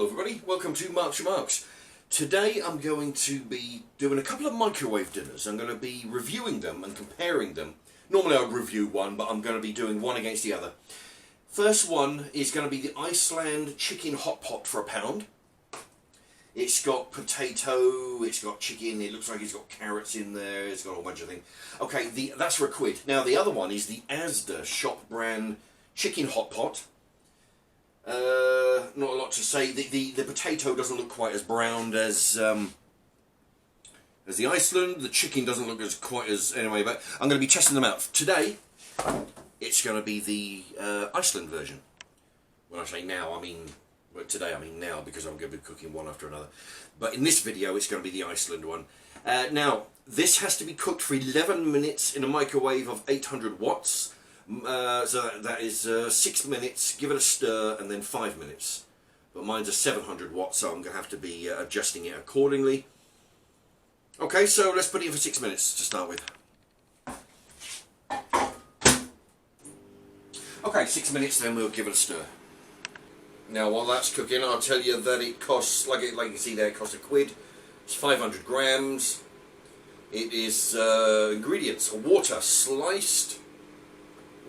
Hello everybody, welcome to Mark's Remarks. Today I'm going to be doing a couple of microwave dinners. I'm going to be reviewing them and comparing them. Normally I'd review one, but I'm going to be doing one against the other. First one is going to be the Iceland chicken hot pot for £1. It's got potato, it's got chicken, it looks like it's got carrots in there, it's got a whole bunch of things. Okay, that's for £1. Now the other one is the Asda shop brand chicken hot pot. Not a lot to say. The potato doesn't look quite as browned as the Iceland. The chicken doesn't look quite as anyway. But I'm going to be testing them out today. It's going to be the Iceland version. When I say now, I mean today. I mean now because I'm going to be cooking one after another. But in this video, it's going to be the Iceland one. Now this has to be cooked for 11 minutes in a microwave of 800 watts. So that is 6 minutes, give it a stir, and then 5 minutes. But mine's a 700 watts, so I'm going to have to be adjusting it accordingly. Okay, so let's put it in for 6 minutes to start with. Okay, 6 minutes, then we'll give it a stir. Now while that's cooking, I'll tell you that it costs, like you can see there, it costs £1. It's 500 grams. It is ingredients: water, sliced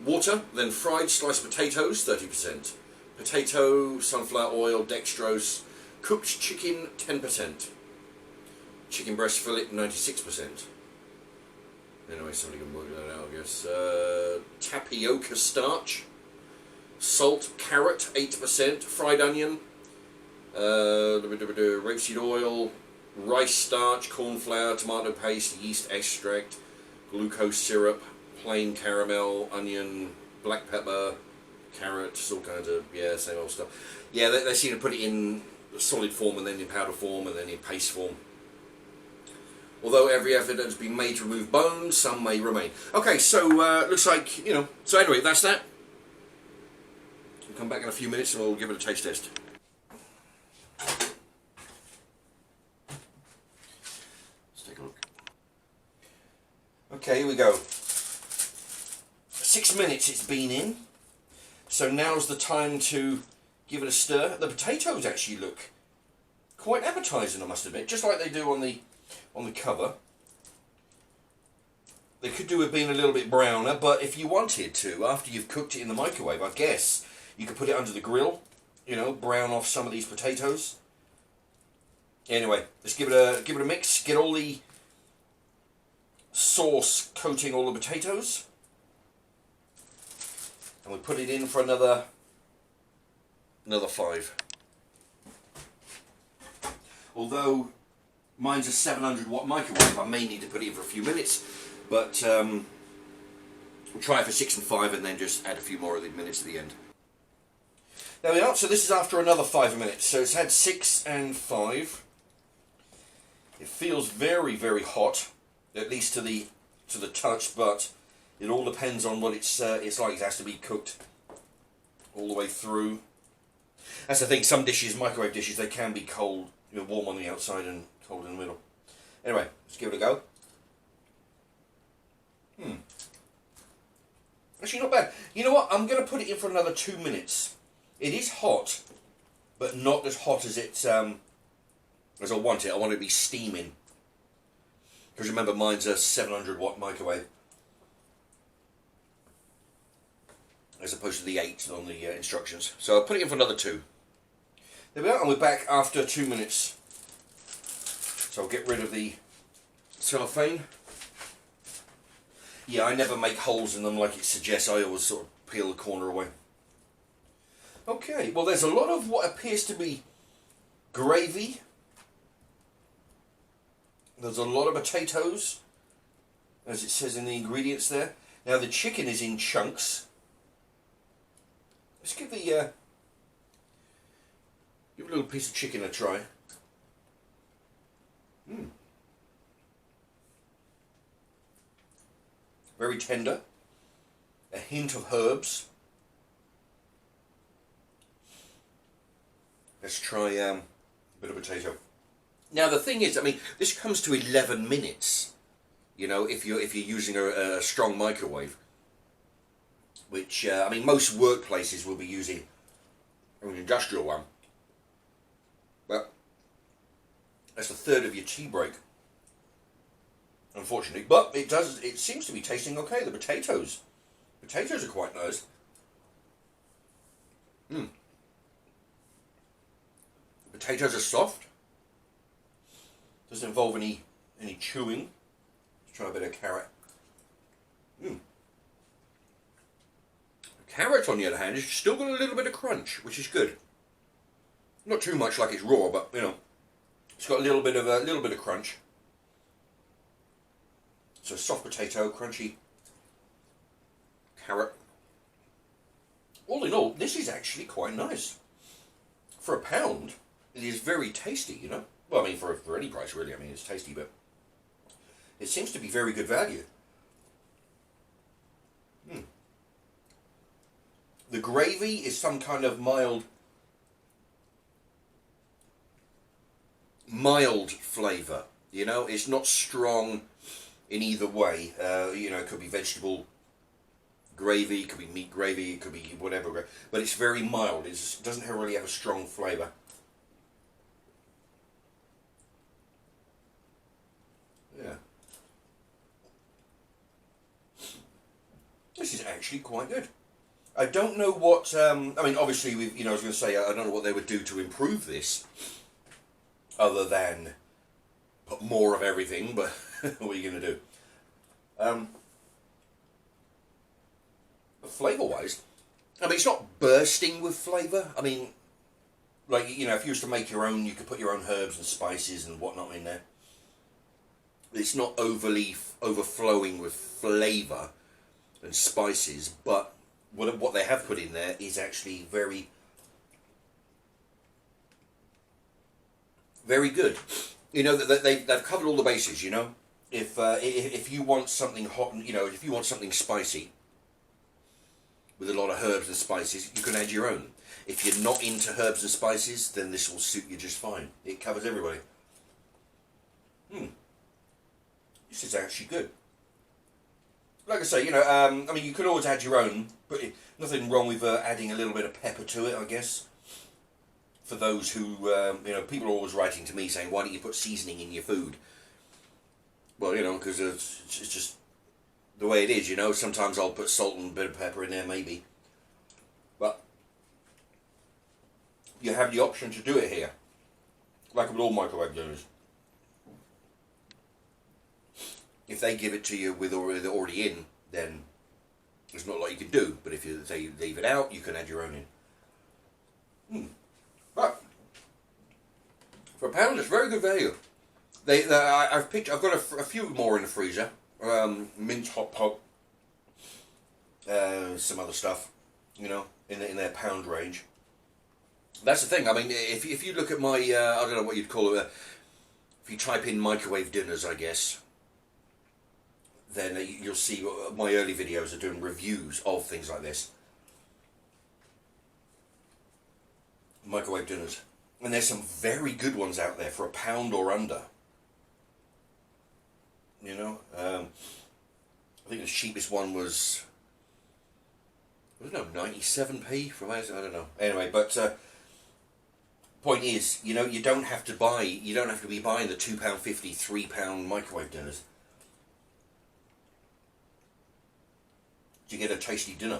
water, then fried sliced potatoes, 30%. Potato, sunflower oil, dextrose. Cooked chicken, 10%. Chicken breast fillet, 96%. Anyway, somebody can work that out, I guess. Tapioca starch. Salt, carrot, 8%. Fried onion. Rapeseed oil. Rice starch, corn flour, tomato paste, yeast extract, glucose syrup, plain caramel, onion, black pepper, carrots, all kinds of, yeah, same old stuff. Yeah, they seem to put it in solid form and then in powder form and then in paste form. Although every effort has been made to remove bones, some may remain. Okay, so looks like, you know, so anyway, that's that. We'll come back in a few minutes and we'll give it a taste test. Let's take a look. Okay, here we go. 6 minutes it's been in, so now's the time to give it a stir. The potatoes actually look quite appetising, I must admit, just like they do on the cover. They could do with being a little bit browner, but if you wanted to, after you've cooked it in the microwave, I guess you could put it under the grill, you know, brown off some of these potatoes. Anyway, let's give it a mix. Get all the sauce coating all the potatoes. And we put it in for another 5. Although mine's a 700 watt microwave, I may need to put it in for a few minutes, but we'll try it for 6 and 5 and then just add a few more of the minutes at the end. There we are, so this is after another 5 minutes, so it's had 6 and 5. It feels very, very hot, at least to the touch, but it all depends on what it's like. It has to be cooked all the way through. That's the thing, some dishes, microwave dishes, they can be cold, you know, warm on the outside and cold in the middle. Anyway, let's give it a go. Actually not bad. You know what, I'm going to put it in for another 2 minutes. It is hot, but not as hot as as I want it. I want it to be steaming. Because remember, mine's a 700 watt microwave. As opposed to the 8 on the instructions. So I'll put it in for another 2. There we are, and we're back after 2 minutes. So I'll get rid of the cellophane. Yeah, I never make holes in them like it suggests. I always sort of peel the corner away. Okay, well there's a lot of what appears to be gravy. There's a lot of potatoes, as it says in the ingredients there. Now the chicken is in chunks. Let's give a little piece of chicken a try. Very tender. A hint of herbs. Let's try a bit of potato. Now the thing is, I mean, this comes to 11 minutes. You know, if you're using a strong microwave. Which, I mean, most workplaces will be using an industrial one. But that's a third of your tea break, unfortunately. But it seems to be tasting okay. The potatoes are quite nice. Potatoes are soft. Doesn't involve any chewing. Let's try a bit of carrot. Carrot, on the other hand, has still got a little bit of crunch, which is good. Not too much like it's raw, but you know, it's got a little bit of crunch. So soft potato, crunchy carrot. All in all, this is actually quite nice. For £1, it is very tasty, you know. Well, I mean, for any price, really. I mean, it's tasty, but it seems to be very good value. The gravy is some kind of mild flavour, you know. It's not strong in either way. You know, it could be vegetable gravy, it could be meat gravy, it could be whatever, but it's very mild. It doesn't really have a strong flavour. Yeah. This is actually quite good. I don't know what, I mean, obviously, I was going to say, I don't know what they would do to improve this, other than put more of everything, but what are you going to do? Flavour-wise, I mean, it's not bursting with flavour. I mean, like, you know, if you was to make your own, you could put your own herbs and spices and whatnot in there. It's not overflowing with flavour and spices, but what they have put in there is actually very, very good. You know, they've covered all the bases. You know, if you want something hot, you know, if you want something spicy with a lot of herbs and spices, you can add your own. If you're not into herbs and spices, then this will suit you just fine. It covers everybody. This is actually good. Like I say, you know, I mean, you could always add your own, but nothing wrong with adding a little bit of pepper to it, I guess. For those who, you know, people are always writing to me saying, why don't you put seasoning in your food? Well, you know, because it's just the way it is, you know. Sometimes I'll put salt and a bit of pepper in there, maybe. But you have the option to do it here, like with all microwave dinners. If they give it to you with already in, then there's not a lot you can do. But if you leave it out, you can add your own in. But for £1, it's very good value. I've got a few more in the freezer. Mint Hotpot, some other stuff, you know, in their £1 range. That's the thing. I mean, if you look at my, I don't know what you'd call it. If you type in microwave dinners, I guess, then you'll see my early videos are doing reviews of things like this. Microwave dinners. And there's some very good ones out there for £1 or under. You know, I think the cheapest one was, I don't know, 97p from Amazon, I don't know. Anyway, but point is, you know, you don't have to be buying the £2.50, £3 microwave dinners. You get a tasty dinner.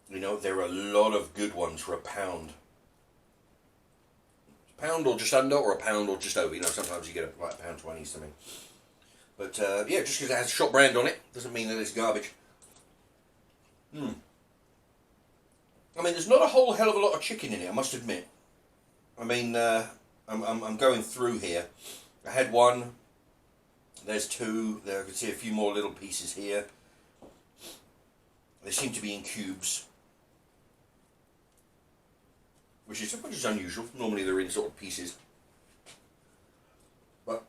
You know, there are a lot of good ones for £1. £1 or just under, or £1 or just over. You know, sometimes you get like £1.20 something. But yeah, just because it has shop brand on it doesn't mean that it's garbage. I mean, there's not a whole hell of a lot of chicken in it, I must admit. I mean, I'm going through here. I had one. There's two. There I can see a few more little pieces here. They seem to be in cubes, which is unusual. Normally they're in sort of pieces. But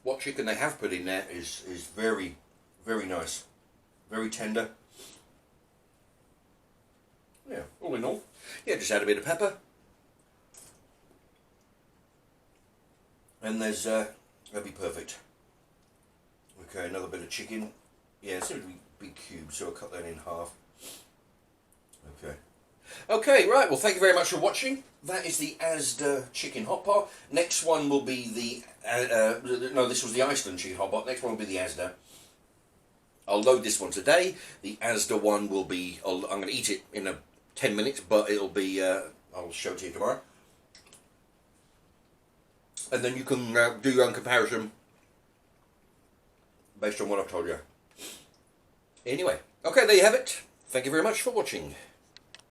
what chicken they have put in there is very, very nice, very tender. Yeah, all in all, yeah, just add a bit of pepper, and that'll be perfect. Okay, another bit of chicken. Yeah, it seems to be big cubes, so I'll cut that in half. Okay. Okay, right. Well, thank you very much for watching. That is the Asda chicken hot pot. Next one will be the no, this was the Iceland chicken hot pot. Next one will be the Asda. I'll load this one today. The Asda one will be. I'm going to eat it in 10 minutes, but it'll be. I'll show it to you tomorrow, and then you can do your own comparison based on what I've told you. Anyway, okay, there you have it. Thank you very much for watching.